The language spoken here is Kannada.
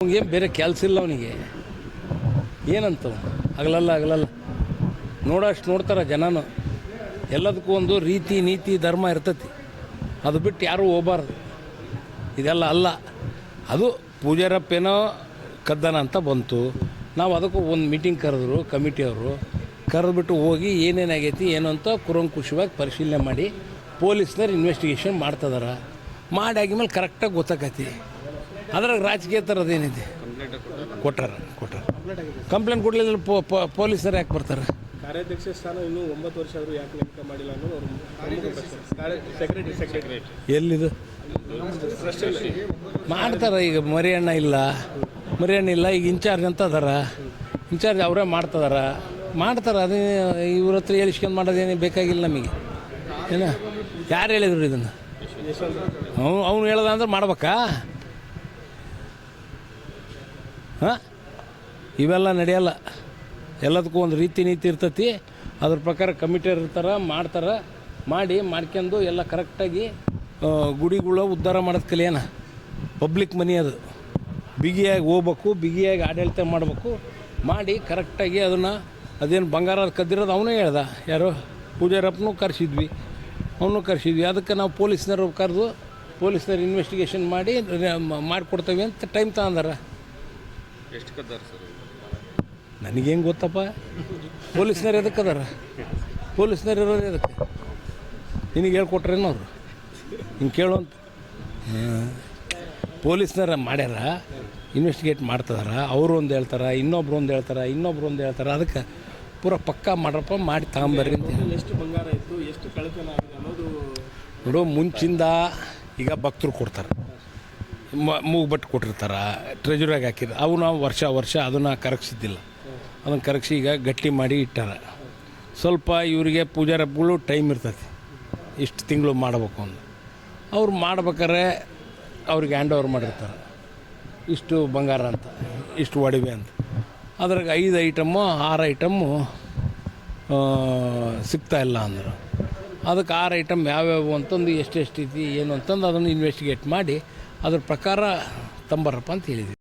ಅವನಿಗೇನು ಬೇರೆ ಕೆಲಸ ಇಲ್ಲ ಅವನಿಗೆ ಏನಂತ ಆಗಲಲ್ಲ ನೋಡೋಷ್ಟು ನೋಡ್ತಾರೆ ಜನನು. ಎಲ್ಲದಕ್ಕೂ ಒಂದು ರೀತಿ ನೀತಿ ಧರ್ಮ ಇರ್ತೈತಿ, ಅದು ಬಿಟ್ಟು ಯಾರೂ ಹೋಗಬಾರ್ದು. ಇದೆಲ್ಲ ಅಲ್ಲ, ಅದು ಪೂಜಾರಪ್ಪೇನೋ ಕದ್ದನ ಅಂತ ಬಂತು. ನಾವು ಅದಕ್ಕೂ ಒಂದು ಮೀಟಿಂಗ್ ಕರೆದ್ರು, ಕಮಿಟಿಯವರು ಕರೆದ್ಬಿಟ್ಟು ಹೋಗಿ ಏನೇನಾಗೈತಿ ಏನು ಅಂತ ಕುರಂಕುಷವಾಗಿ ಪರಿಶೀಲನೆ ಮಾಡಿ ಪೊಲೀಸ್ನವ್ರು ಇನ್ವೆಸ್ಟಿಗೇಷನ್ ಮಾಡ್ತಿದಾರೆ. ಮಾಡಿ ಆಗಿದ್ಮೇಲೆ ಕರೆಕ್ಟಾಗಿ ಗೊತ್ತಾಕೈತಿ. ಅದ್ರಾಗ ರಾಜಕೀಯ ಥರದ್ದೇನಿದೆ. ಕೊಟ್ಟಾರ ಕಂಪ್ಲೇಂಟ್ ಕೊಡಲಿಲ್ಲ ಪೊಲೀಸರು ಯಾಕೆ ಬರ್ತಾರೆ? ಕಾರ್ಯಾಧ್ಯಕ್ಷ ಸ್ಥಾನ ಇನ್ನೂ 9 ವರ್ಷ ಆದರೂ ಯಾಕೆ ನೇಮಕ ಮಾಡಿಲ್ಲ ಅನ್ನೋದು ಸೆಕ್ರೆಟರಿ ಎಲ್ಲಿದು ಮಾಡ್ತಾರೆ. ಈಗ ಮರಿಯಣ್ಣ ಇಲ್ಲ, ಈಗ ಇನ್ಚಾರ್ಜ್ ಅಂತ ಅದಾರ, ಇನ್ಚಾರ್ಜ್ ಅವರೇ ಮಾಡ್ತಾರೆ. ಅದೇ ಇವ್ರ ಹತ್ರ ಹೇಳಿಸ್ಕೊಂಡು ಮಾಡೋದೇನು ಬೇಕಾಗಿಲ್ಲ ನಮಗೆ. ಏನ ಯಾರು ಹೇಳಿದ್ರು ಇದನ್ನು? ಅವನು ಹೇಳ್ದ ಅಂದ್ರೆ ಮಾಡ್ಬೇಕಾ? ಹಾಂ, ಇವೆಲ್ಲ ನಡೆಯಲ್ಲ. ಎಲ್ಲದಕ್ಕೂ ಒಂದು ರೀತಿ ನೀತಿ ಇರ್ತೈತಿ. ಅದ್ರ ಪ್ರಕಾರ ಕಮಿಟಿಯರ್ ಇರ್ತಾರೆ, ಮಾಡ್ಕೊಂಡು ಎಲ್ಲ ಕರೆಕ್ಟಾಗಿ ಗುಡಿಗಳು ಉದ್ಧಾರ ಮಾಡೋದು ಕಲಿಯೋಣ. ಪಬ್ಲಿಕ್ ಮನಿ ಅದು, ಬಿಗಿಯಾಗಿ ಹೋಗ್ಬೇಕು, ಬಿಗಿಯಾಗಿ ಆಡಳಿತ ಮಾಡಬೇಕು. ಮಾಡಿ ಕರೆಕ್ಟಾಗಿ ಅದೇನು ಬಂಗಾರ ಕದ್ದಿರೋದು ಅವನೇ ಹೇಳ್ದ. ಯಾರು ಪೂಜಾರಪ್ಪನೂ ಕರೆಸಿದ್ವಿ, ಅದಕ್ಕೆ ನಾವು ಪೊಲೀಸ್ನವ್ರು ಕರೆದು ಪೊಲೀಸ್ನವ್ರು ಇನ್ವೆಸ್ಟಿಗೇಷನ್ ಮಾಡಿಕೊಡ್ತೇವೆ ಅಂತ ಟೈಮ್ ತಗೊಂಡಾರ. ಎಷ್ಟು ಕದ್ದಾರ ಸರ್? ನನಗೇನು ಗೊತ್ತಪ್ಪ. ಪೊಲೀಸ್ನವ್ರು ಎದಕ್ಕೆ ಅದಾರ? ಪೊಲೀಸ್ನವ್ರು ಇರೋದು ಎದಕ್ಕೆ? ನಿನಗೆ ಹೇಳ್ಕೊಟ್ರೇನೋ ಅವರು? ಹಿಂಗೆ ಕೇಳುವಂತ ಪೊಲೀಸ್ನವ್ರು ಮಾಡ್ಯಾರ, ಇನ್ವೆಸ್ಟಿಗೇಟ್ ಮಾಡ್ತಿದಾರ. ಅವರು ಒಂದು ಹೇಳ್ತಾರೆ, ಇನ್ನೊಬ್ರು ಒಂದು ಹೇಳ್ತಾರೆ. ಅದಕ್ಕೆ ಪೂರ ಪಕ್ಕಾ ಮಾಡ್ರಪ್ಪ, ಮಾಡಿ ತಗೊಂಬರ್ರಿ ಅಂತ. ಎಷ್ಟು ಬಂಗಾರ ಇತ್ತು, ಎಷ್ಟು ಕಳ್ಳತನ ಆಗಿದೆ ಅನ್ನೋದು ನೋಡು. ಮುಂಚಿಂದ ಈಗ ಭಕ್ತರು ಕೊಡ್ತಾರೆ, ಮೂಗ್ಬಟ್ಟು ಕೊಟ್ಟಿರ್ತಾರೆ, ಟ್ರೆಜರಾಗಿ ಹಾಕಿದ್ರು. ಅವು ನಾವು ವರ್ಷ ಅದನ್ನು ಕರಗಿಸಿದ್ದಿಲ್ಲ. ಅದನ್ನು ಕರಗಿಸಿ ಈಗ ಗಟ್ಟಿ ಮಾಡಿ ಇಟ್ಟಾರ. ಸ್ವಲ್ಪ ಇವರಿಗೆ ಪೂಜಾರಪ್ಪಗಳು ಟೈಮ್ ಇರ್ತೈತಿ, ಇಷ್ಟು ತಿಂಗಳು ಮಾಡಬೇಕು ಅಂತ. ಅವ್ರು ಮಾಡ್ಬೇಕಾದ್ರೆ ಅವ್ರಿಗೆ ಹ್ಯಾಂಡ್ ಓವರ್ ಮಾಡಿರ್ತಾರೆ, ಇಷ್ಟು ಬಂಗಾರ ಅಂತ, ಇಷ್ಟು ಒಡವೆ ಅಂತ. ಅದ್ರಾಗ 5 ಐಟಮ್ಮು 6 ಐಟಮ್ಮು ಸಿಗ್ತಾಯಿಲ್ಲ ಅಂದರು. ಅದಕ್ಕೆ 6 ಐಟಮ್ ಯಾವ್ಯಾವು ಅಂತಂದು ಎಷ್ಟೈತಿ ಏನು ಅಂತಂದು ಅದನ್ನು ಇನ್ವೆಸ್ಟಿಗೇಟ್ ಮಾಡಿ ಅದ್ರ ಪ್ರಕಾರ ತಂಬರಪ್ಪ ಅಂತ ಹೇಳಿದ್ವಿ.